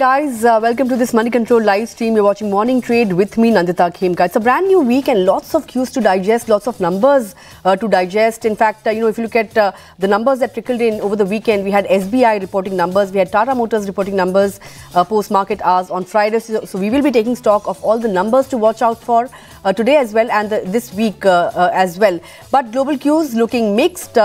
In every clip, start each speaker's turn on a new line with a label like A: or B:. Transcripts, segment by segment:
A: guys, welcome to this Money Control live stream. You're watching Morning Trade with me, Nandita Khemka. It's a brand new week and lots of cues to digest, lots of numbers to digest. In fact, if you look at the numbers that trickled in over the weekend, we had SBI reporting numbers, we had Tata Motors reporting numbers post-market hours on Friday. So we will be taking stock of all the numbers to watch out for today as well and this week as well. But global cues looking mixed.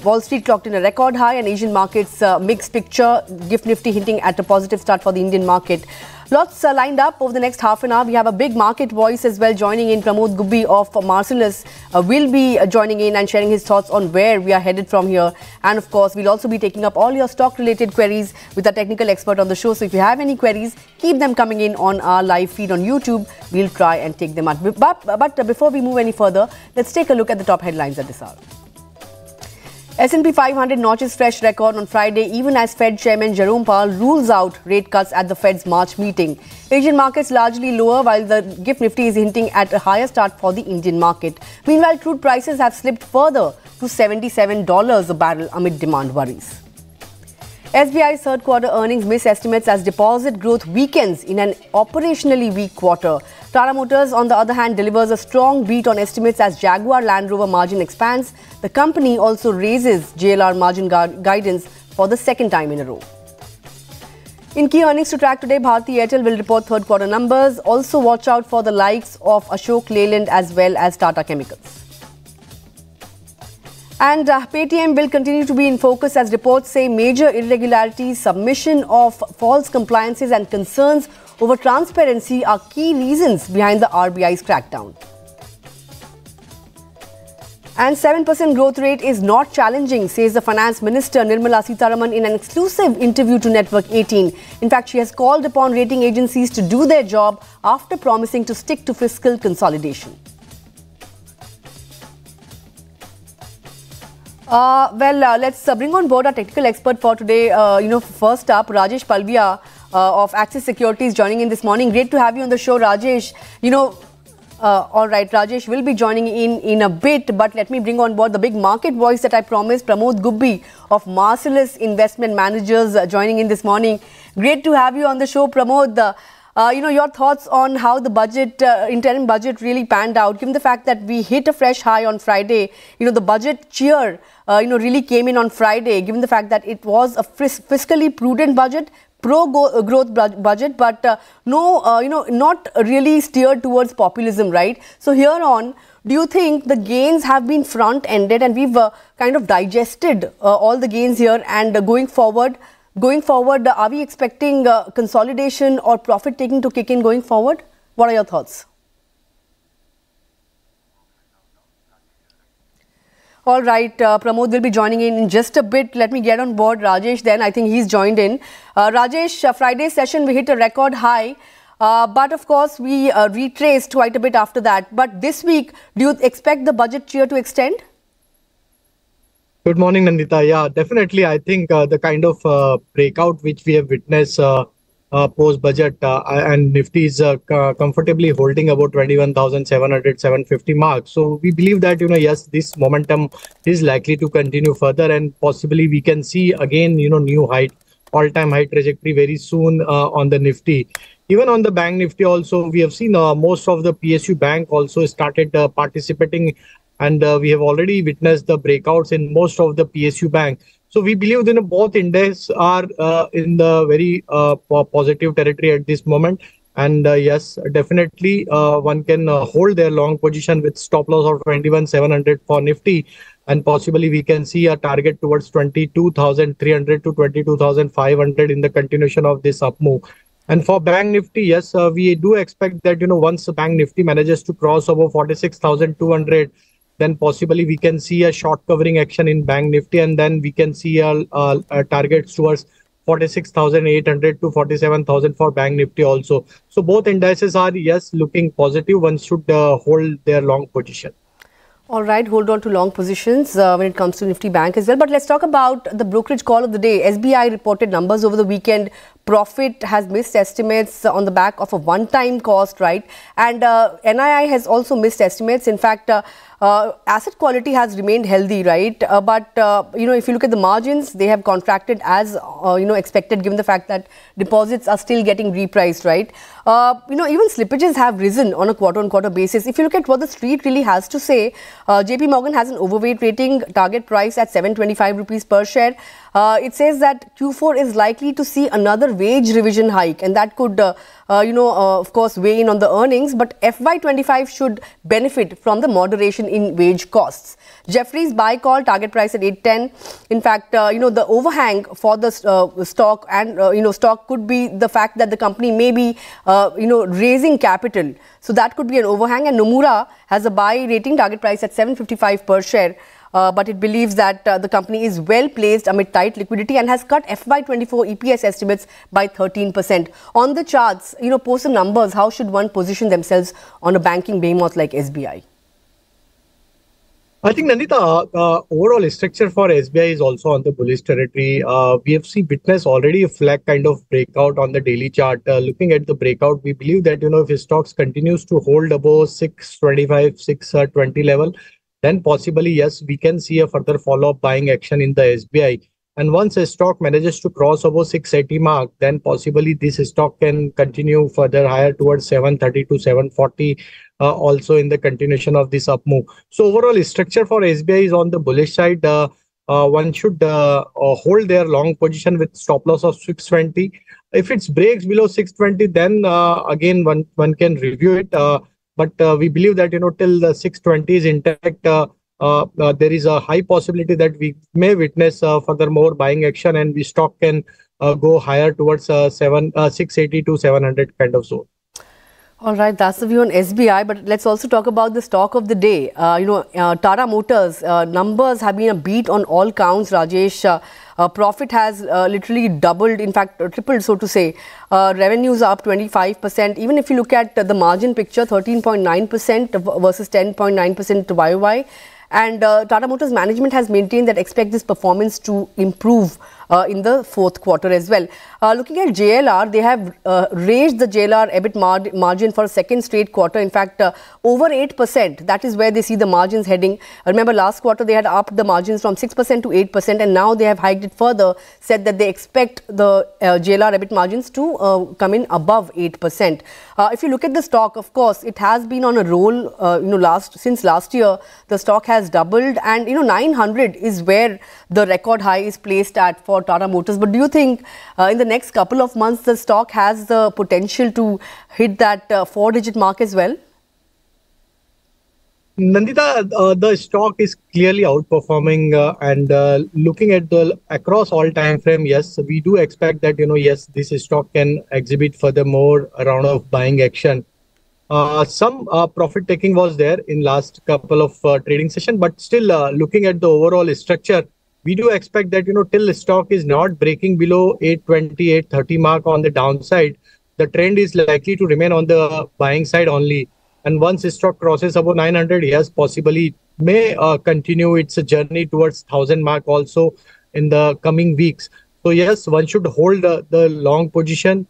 A: Wall Street clocked in a record high and Asian markets mixed picture. GIFT Nifty hinting at a positive start for the Indian market. Lots lined up over the next half an hour. We have a big market voice as well joining in. Pramod Gubbi of Marcellus will be joining in and sharing his thoughts on where we are headed from here. And of course, we'll also be taking up all your stock related queries with a technical expert on the show. So if you have any queries, keep them coming in on our live feed on YouTube. We'll try and take them out. But before we move any further, let's take a look at the top headlines at this hour. S&P 500 notches fresh record on Friday, even as Fed Chairman Jerome Powell rules out rate cuts at the Fed's March meeting. Asian markets largely lower, while the GIFT Nifty is hinting at a higher start for the Indian market. Meanwhile, crude prices have slipped further to $77 a barrel amid demand worries. SBI's third quarter earnings miss estimates as deposit growth weakens in an operationally weak quarter. Tata Motors, on the other hand, delivers a strong beat on estimates as Jaguar Land Rover margin expands. The company also raises JLR margin guidance for the second time in a row. In key earnings to track today, Bharti Airtel will report third quarter numbers. Also watch out for the likes of Ashok Leyland as well as Tata Chemicals. And Paytm will continue to be in focus as reports say major irregularities, submission of false compliances and concerns over transparency are key reasons behind the RBI's crackdown. And 7% growth rate is not challenging, says the Finance Minister Nirmala Sitharaman in an exclusive interview to Network 18. In fact, she has called upon rating agencies to do their job after promising to stick to fiscal consolidation. Let's bring on board our technical expert for today. First up, Rajesh Palviya of Axis Securities joining in this morning. Great to have you on the show, Rajesh. All right, Rajesh will be joining in a bit, but let me bring on board the big market voice that I promised, Pramod Gubbi of Marcellus Investment Managers joining in this morning. Great to have you on the show, Pramod. Your thoughts on how the budget, interim budget really panned out, given the fact that we hit a fresh high on Friday. The budget cheer, really came in on Friday, given the fact that it was a fiscally prudent budget, pro-growth budget, but not really steered towards populism, right? So here on, do you think the gains have been front-ended and we've kind of digested all the gains here and going forward, are we expecting consolidation or profit taking to kick in going forward? What are your thoughts? All right, Pramod will be joining in just a bit. Let me get on board Rajesh then. I think he's joined in. Rajesh, Friday's session we hit a record high, but of course we retraced quite a bit after that. But this week, do you expect the budget cheer to extend?
B: Good morning, Nandita. Yeah, definitely. I think the kind of breakout which we have witnessed post-budget and Nifty is comfortably holding about 21,700, 750 mark. So we believe that, yes, this momentum is likely to continue further and possibly we can see again, new height, all-time high trajectory very soon on the Nifty. Even on the Bank Nifty also, we have seen most of the PSU bank also started participating. And we have already witnessed the breakouts in most of the PSU bank. So we believe that both indices are in the very positive territory at this moment. And yes, definitely one can hold their long position with stop loss of 21,700 for Nifty. And possibly we can see a target towards 22,300 to 22,500 in the continuation of this up move. And for Bank Nifty, yes, we do expect that, once Bank Nifty manages to cross over 46,200, then possibly we can see a short covering action in Bank Nifty and then we can see a targets towards 46,800 to 47,000 for Bank Nifty also. So both indices are, yes, looking positive. One should hold their long position.
A: All right, hold on to long positions when it comes to Nifty Bank as well. But let's talk about the brokerage call of the day. SBI reported numbers over the weekend profit has missed estimates on the back of a one-time cost, right? And NII has also missed estimates. In fact, asset quality has remained healthy, right? But if you look at the margins, they have contracted as expected, given the fact that deposits are still getting repriced, right? Even slippages have risen on a quarter-on-quarter basis. If you look at what the street really has to say, JP Morgan has an overweight rating, target price at 725 rupees per share. It says that Q4 is likely to see another wage revision hike, and that could, of course, weigh in on the earnings. But FY25 should benefit from the moderation in wage costs. Jefferies buy call, target price at 810. In fact, the overhang for the stock and stock could be the fact that the company may be raising capital. So that could be an overhang. And Nomura has a buy rating, target price at 755 per share. But it believes that the company is well placed amid tight liquidity and has cut FY24 EPS estimates by 13%. On the charts, post the numbers, how should one position themselves on a banking behemoth like SBI?
B: I think, Nandita, overall structure for SBI is also on the bullish territory. We have seen witness already a flag kind of breakout on the daily chart. Looking at the breakout, we believe that, if stocks continues to hold above 625, 620 level, then possibly, yes, we can see a further follow-up buying action in the SBI. And once a stock manages to cross above 680 mark, then possibly this stock can continue further higher towards 730 to 740, also in the continuation of this up move. So overall structure for SBI is on the bullish side. One should hold their long position with stop loss of 620. If it breaks below 620, then again one can review it. But we believe that till the 620 is intact, there is a high possibility that we may witness further more buying action, and the stock can go higher towards 680 to 700 kind of zone.
A: All right, that's the view on SBI. But let's also talk about the stock of the day. Tata Motors numbers have been a beat on all counts. Rajesh, profit has literally doubled, in fact tripled, so to say. Revenues are up 25%. Even if you look at the margin picture, 13.9% versus 10.9% YOY. And Tata Motors management has maintained that expect this performance to improve in the fourth quarter as well. Looking at JLR, they have raised the JLR EBIT margin for a second straight quarter. In fact, over 8%. That is where they see the margins heading. Remember, last quarter they had upped the margins from 6% to 8%, and now they have hiked it further. Said that they expect the JLR EBIT margins to come in above 8%. If you look at the stock, of course, it has been on a roll. Since last year, the stock has doubled, and 900 is where the record high is placed at for Tata Motors. But do you think in the next couple of months the stock has the potential to hit that 4-digit mark as well?
B: Nandita, the stock is clearly outperforming, and looking at the across all time frame, yes, we do expect that yes, this stock can exhibit furthermore a round of buying action. Some profit taking was there in last couple of trading session, but still looking at the overall structure, we do expect that till the stock is not breaking below 820, 830 mark on the downside, the trend is likely to remain on the buying side only. And once the stock crosses above 900, yes, possibly may continue its journey towards 1000 mark also in the coming weeks. So yes, one should hold the long position.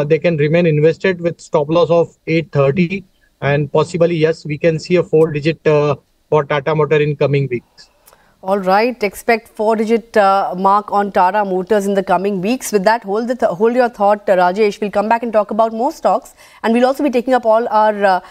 B: They can remain invested with stop loss of 830, and possibly, yes, we can see a 4-digit for Tata Motor in coming weeks.
A: All right, expect 4-digit mark on Tata Motors in the coming weeks. With that, hold your thought, Rajesh. We'll come back and talk about more stocks, and we'll also be taking up all our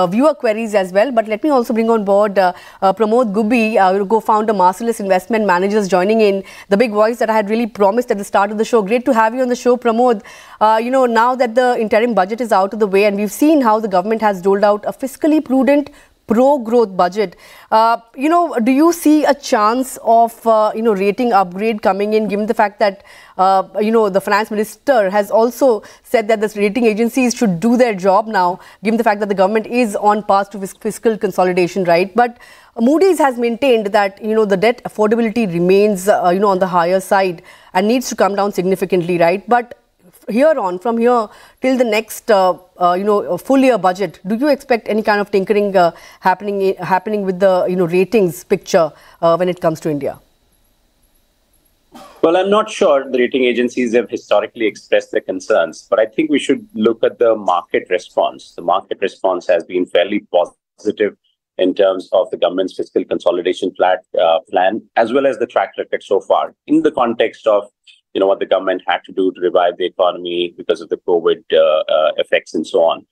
A: viewer queries as well. But let me also bring on board Pramod Gubbi, co-founder Marcellus Investment Managers, joining in, the big voice that I had really promised at the start of the show. Great to have you on the show, Pramod. Now that the interim budget is out of the way, and we've seen how the government has doled out a fiscally prudent pro-growth budget. Do you see a chance of, rating upgrade coming in, given the fact that, the finance minister has also said that the rating agencies should do their job now, given the fact that the government is on path to fiscal consolidation, right? But Moody's has maintained that, the debt affordability remains, on the higher side and needs to come down significantly, right? But from here till the next full year budget, do you expect any kind of tinkering happening with the ratings picture when it comes to India?
C: Well, I'm not sure the rating agencies have historically expressed their concerns, but I think we should look at the market response. The market response has been fairly positive in terms of the government's fiscal consolidation plan, as well as the track record so far, in the context of what the government had to do to revive the economy because of the COVID effects and so on.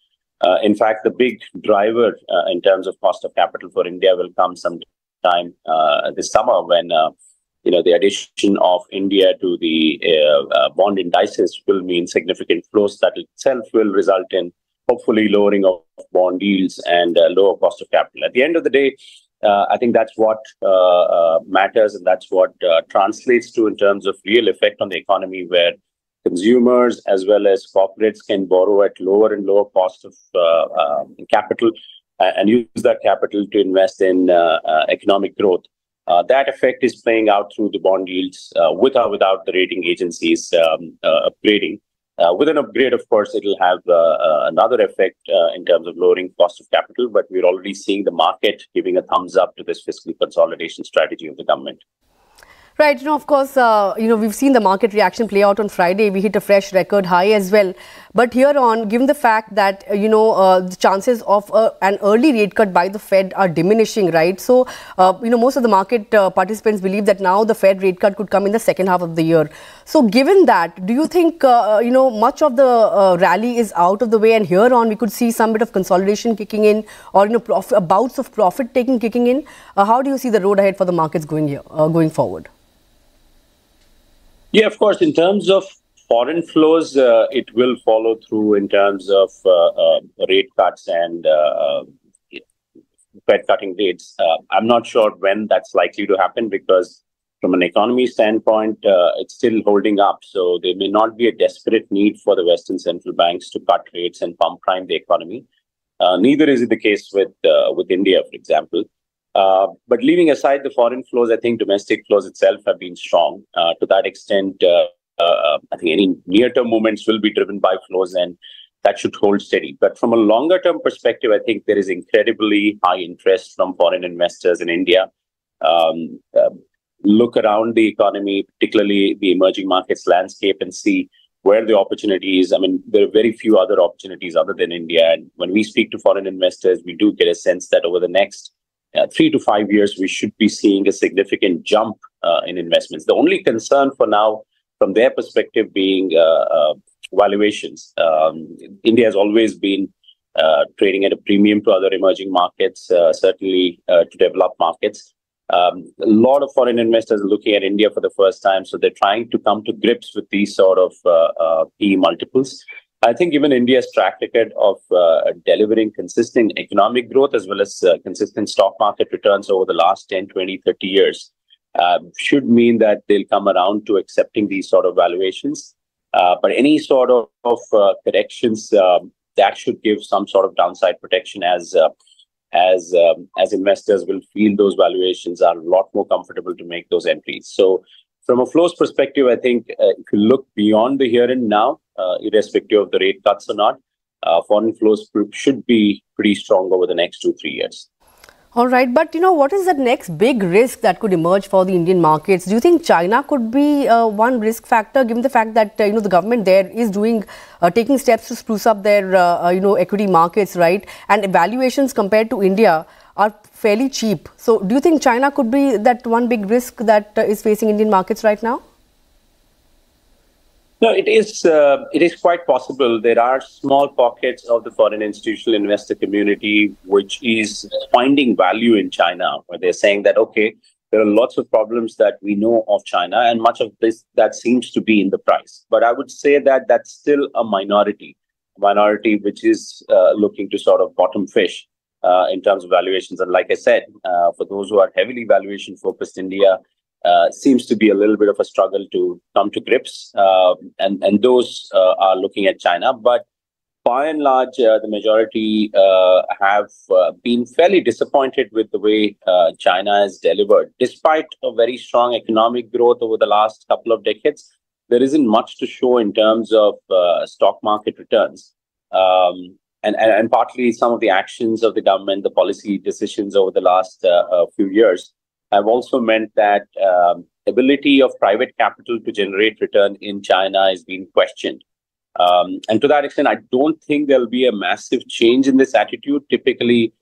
C: In fact, the big driver in terms of cost of capital for India will come sometime this summer when the addition of India to the bond indices will mean significant flows that itself will result in hopefully lowering of bond yields and lower cost of capital. At the end of the day, I think that's what matters, and that's what translates to in terms of real effect on the economy, where consumers as well as corporates can borrow at lower and lower cost of capital and use that capital to invest in economic growth. That effect is playing out through the bond yields with or without the rating agencies upgrading. With an upgrade, of course, it will have another effect in terms of lowering cost of capital, but we're already seeing the market giving a thumbs up to this fiscal consolidation strategy of the government.
A: Right, of course, we've seen the market reaction play out on Friday. We hit a fresh record high as well. But here on, given the fact that, the chances of an early rate cut by the Fed are diminishing, right? So, most of the market participants believe that now the Fed rate cut could come in the second half of the year. So, given that, do you think, much of the rally is out of the way, and here on we could see some bit of consolidation kicking in, or, bouts of profit taking kicking in? How do you see the road ahead for the markets going forward?
C: Yeah, of course. In terms of foreign flows, it will follow through in terms of rate cuts and Fed cutting rates. I'm not sure when that's likely to happen, because from an economy standpoint, it's still holding up. So there may not be a desperate need for the Western central banks to cut rates and pump prime the economy. Neither is it the case with India, for example. But leaving aside the foreign flows, I think domestic flows itself have been strong. To that extent, I think any near-term movements will be driven by flows, and that should hold steady. But from a longer-term perspective, I think there is incredibly high interest from foreign investors in India. Look around the economy, particularly the emerging markets landscape, and see where the opportunity is. I mean, there are very few other opportunities other than India. And when we speak to foreign investors, we do get a sense that over the next 3 to 5 years, we should be seeing a significant jump in investments. The only concern for now, from their perspective, being valuations. India has always been trading at a premium to other emerging markets, certainly to developed markets. A lot of foreign investors are looking at India for the first time, so they're trying to come to grips with these sort of PE multiples. I think given India's track record of delivering consistent economic growth as well as consistent stock market returns over the last 10, 20, 30 years, should mean that they'll come around to accepting these sort of valuations. But any sort of corrections, that should give some sort of downside protection as investors will feel those valuations are a lot more comfortable to make those entries. So from a flows perspective, I think if you look beyond the here and now, irrespective of the rate cuts or not, foreign flows should be pretty strong over the next 2-3 years.
A: All right. But, what is that next big risk that could emerge for the Indian markets? Do you think China could be one risk factor, given the fact that, the government there is taking steps to spruce up their, equity markets, right? And valuations compared to India are fairly cheap. So do you think China could be that one big risk that is facing Indian markets right now?
C: No, it is quite possible. There are small pockets of the foreign institutional investor community which is finding value in China, where they're saying that, okay, there are lots of problems that we know of China, and much of this that seems to be in the price. But I would say that that's still a minority which is looking to sort of bottom fish in terms of valuations. And like I said, for those who are heavily valuation focused, India seems to be a little bit of a struggle to come to grips, and those are looking at China. But by and large, the majority have been fairly disappointed with the way China has delivered. Despite a very strong economic growth over the last couple of decades, there isn't much to show in terms of stock market returns. And partly some of the actions of the government, the policy decisions over the last few years have also meant that ability of private capital to generate return in China is being questioned. And to that extent, I don't think there'll be a massive change in this attitude. Typically,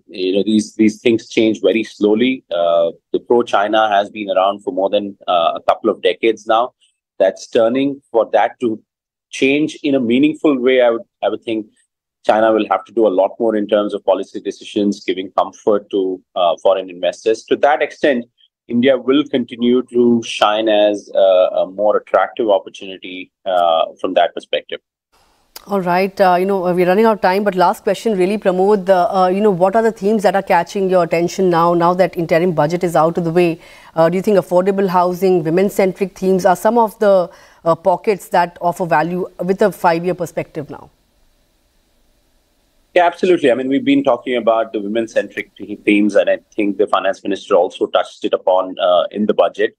C: these things change very slowly. The pro-China has been around for more than a couple of decades now. That's turning. For that to change in a meaningful way, I would think China will have to do a lot more in terms of policy decisions, giving comfort to foreign investors. To that extent, India will continue to shine as a more attractive opportunity from that perspective.
A: All right. We're running out of time, but last question really, Pramod, what are the themes that are catching your attention now that interim budget is out of the way? Do you think affordable housing, women-centric themes are some of the pockets that offer value with a 5-year perspective now?
C: Yeah, absolutely. I mean, we've been talking about the women-centric themes, and I think the finance minister also touched it upon in the budget.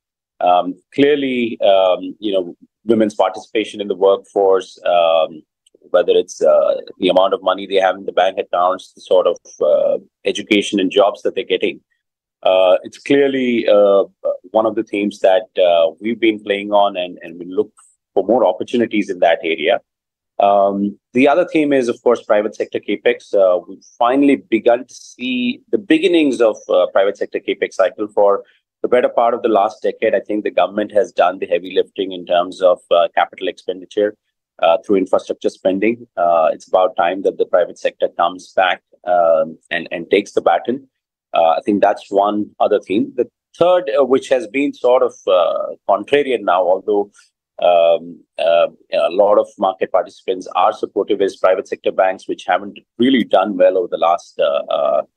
C: Clearly, women's participation in the workforce, whether it's the amount of money they have in the bank accounts, the sort of education and jobs that they're getting. It's clearly one of the themes that we've been playing on, and we look for more opportunities in that area. The other theme is, of course, private sector capex. We've finally begun to see the beginnings of private sector capex cycle. For the better part of the last decade, I think the government has done the heavy lifting in terms of capital expenditure through infrastructure spending. It's about time that the private sector comes back and takes the baton. I think that's one other theme. The third, which has been sort of contrarian now, although a lot of market participants are supportive, is private sector banks, which haven't really done well over the last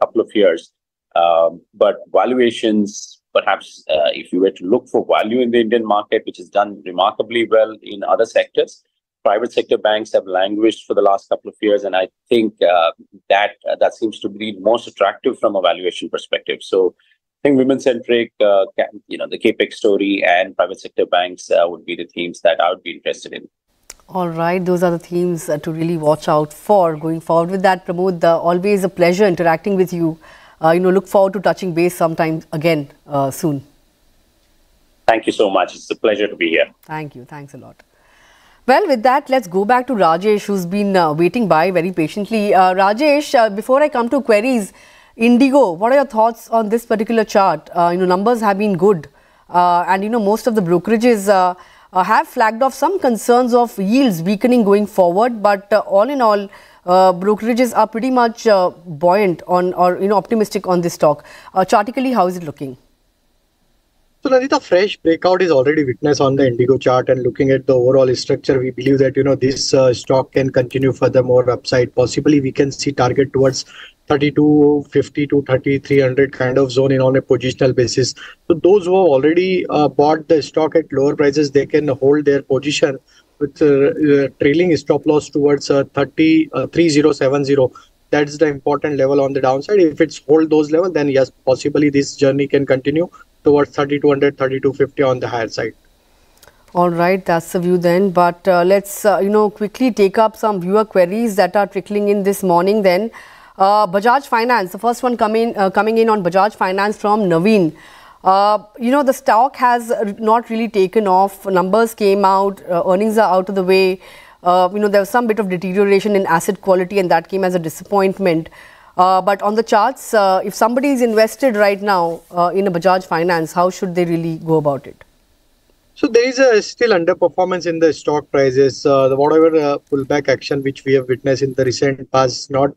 C: couple of years. But valuations, perhaps if you were to look for value in the Indian market, which has done remarkably well in other sectors, private sector banks have languished for the last couple of years. And I think that seems to be most attractive from a valuation perspective. So I think women-centric, the capex story and private sector banks would be the themes that I would be interested in.
A: All right. Those are the themes to really watch out for going forward. With that, Pramod, always a pleasure interacting with you. Look forward to touching base sometime again soon.
C: Thank you so much. It's a pleasure to be here.
A: Thank you. Thanks a lot. Well, with that, let's go back to Rajesh, who's been waiting by very patiently. Rajesh, before I come to queries, Indigo, what are your thoughts on this particular chart? Numbers have been good, and most of the brokerages have flagged off some concerns of yields weakening going forward. But all in all, brokerages are pretty much buoyant on or optimistic on this stock. Chartically, how is it looking?
B: So, Nandita, fresh breakout is already witnessed on the Indigo chart, and looking at the overall structure, we believe that this stock can continue furthermore upside. Possibly, we can see target towards 3250 to 3300 kind of zone on a positional basis. So those who have already bought the stock at lower prices, they can hold their position with trailing stop loss towards 3070. That's the important level on the downside. If it's hold those levels, then yes, possibly this journey can continue towards 3200, 3250 on the higher side.
A: All right, that's the view then. But let's quickly take up some viewer queries that are trickling in this morning then. Bajaj Finance, the first one coming in on Bajaj Finance from Naveen. The stock has not really taken off. Numbers came out, earnings are out of the way. There was some bit of deterioration in asset quality, and that came as a disappointment. But on the charts, if somebody is invested right now in a Bajaj Finance, how should they really go about it?
B: So there is a still underperformance in the stock prices. Whatever pullback action which we have witnessed in the recent past, not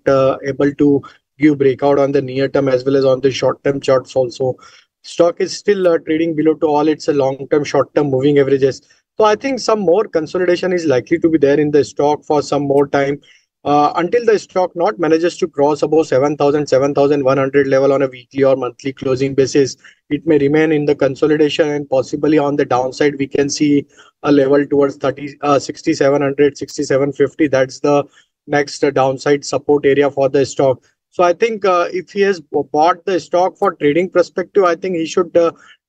B: able to give breakout on the near term as well as on the short term charts also. Stock is still trading below to all its long-term, short-term moving averages. So I think some more consolidation is likely to be there in the stock for some more time until the stock not manages to cross above 7,000, 7,100 level on a weekly or monthly closing basis. It may remain in the consolidation, and possibly on the downside, we can see a level towards 6,700, 6,750. That's the next downside support area for the stock. So I think if he has bought the stock for trading perspective, I think he should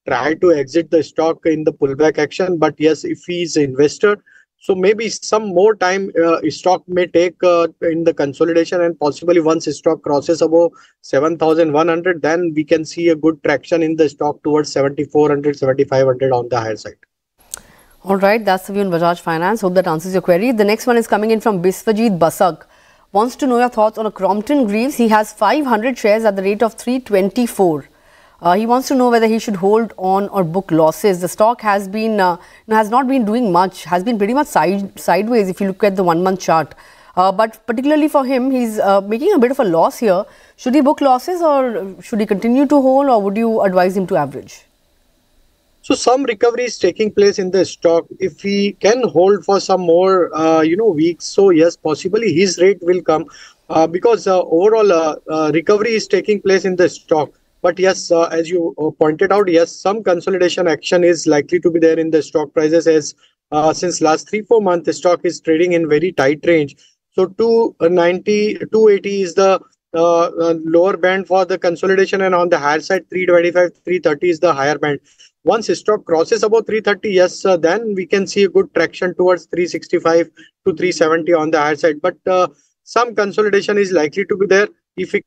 B: try to exit the stock in the pullback action. But yes, if he is an investor, So maybe some more time stock may take in the consolidation, and possibly once stock crosses above 7,100, then we can see a good traction in the stock towards 7,400, 7,500 on the higher side.
A: All right, that's the view on Bajaj Finance. Hope that answers your query. The next one is coming in from Biswajit Basak. Wants to know your thoughts on a Crompton Greaves. He has 500 shares at the rate of 324. He wants to know whether he should hold on or book losses. The stock has been has not been doing much, has been pretty much sideways if you look at the 1 month chart. But particularly for him, he's making a bit of a loss here. Should he book losses or should he continue to hold, or would you advise him to average?
B: So some recovery is taking place in the stock. If he can hold for some more, weeks, so yes, possibly his rate will come because overall recovery is taking place in the stock. But yes, as you pointed out, yes, some consolidation action is likely to be there in the stock prices, as since last 3-4 months, the stock is trading in very tight range. So 290, 280 is the lower band for the consolidation, and on the higher side, 325, 330 is the higher band. Once stock crosses about 330, yes, then we can see a good traction towards 365 to 370 on the higher side. But some consolidation is likely to be there. If we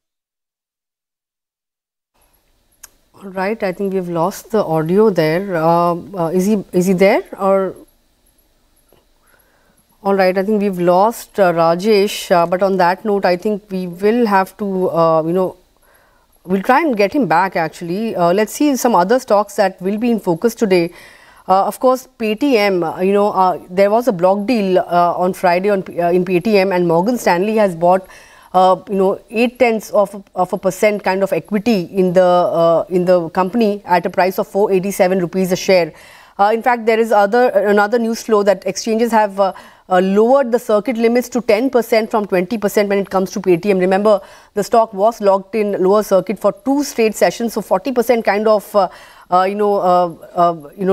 A: All right, I think we've lost the audio there. Is he there or? All right, I think we've lost Rajesh. But on that note, I think we will have to, we'll try and get him back actually. Let's see some other stocks that will be in focus today. Of course, Paytm, there was a block deal on Friday in Paytm, and Morgan Stanley has bought 0.8% kind of equity in the company at a price of 487 rupees a share. In fact, there is another news flow that exchanges have lowered the circuit limits to 10% from 20% when it comes to Paytm. Remember, the stock was locked in lower circuit for 2 straight sessions, so 40% kind of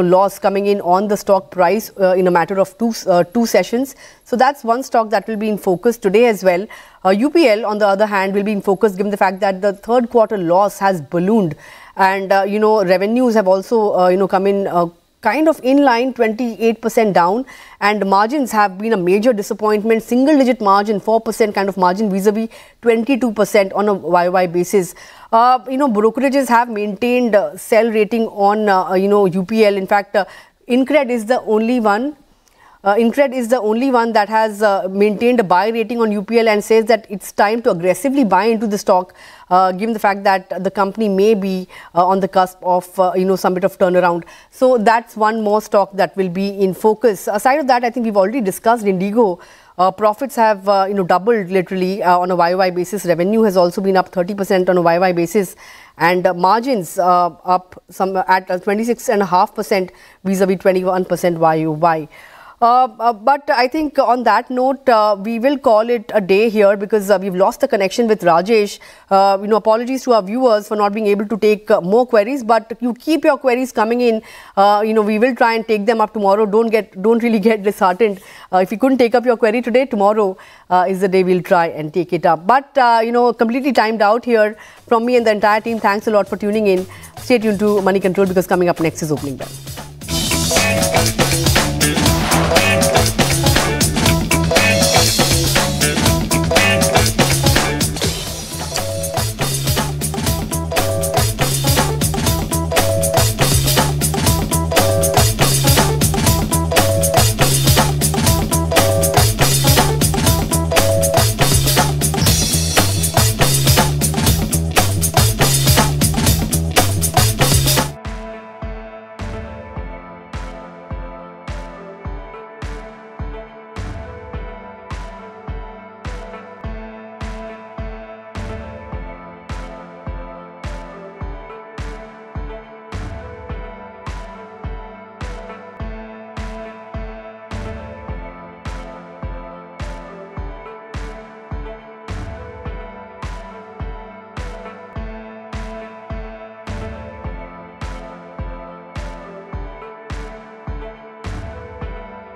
A: loss coming in on the stock price in a matter of two sessions. So that's one stock that will be in focus today as well. UPL, on the other hand, will be in focus given the fact that the third quarter loss has ballooned, and revenues have also come in kind of in line, 28% down, and margins have been a major disappointment. Single digit margin, 4% kind of margin vis-a-vis 22% on a YY basis. Brokerages have maintained sell rating on UPL. In fact, Incred is the only one. Incred is the only one that has maintained a buy rating on UPL and says that it's time to aggressively buy into the stock, given the fact that the company may be on the cusp of some bit of turnaround. So that's one more stock that will be in focus. Aside of that, I think we've already discussed Indigo. Profits have doubled literally on a YY basis. Revenue has also been up 30% on a YY basis, and margins up some at 26.5% vis-a-vis 21% YOY. But I think on that note, we will call it a day here because we've lost the connection with Rajesh. Apologies to our viewers for not being able to take more queries, but you keep your queries coming in. We will try and take them up tomorrow. Don't really get disheartened. If you couldn't take up your query today, tomorrow is the day we'll try and take it up. But, completely timed out here from me and the entire team. Thanks a lot for tuning in. Stay tuned to Money Control because coming up next is Opening Bell.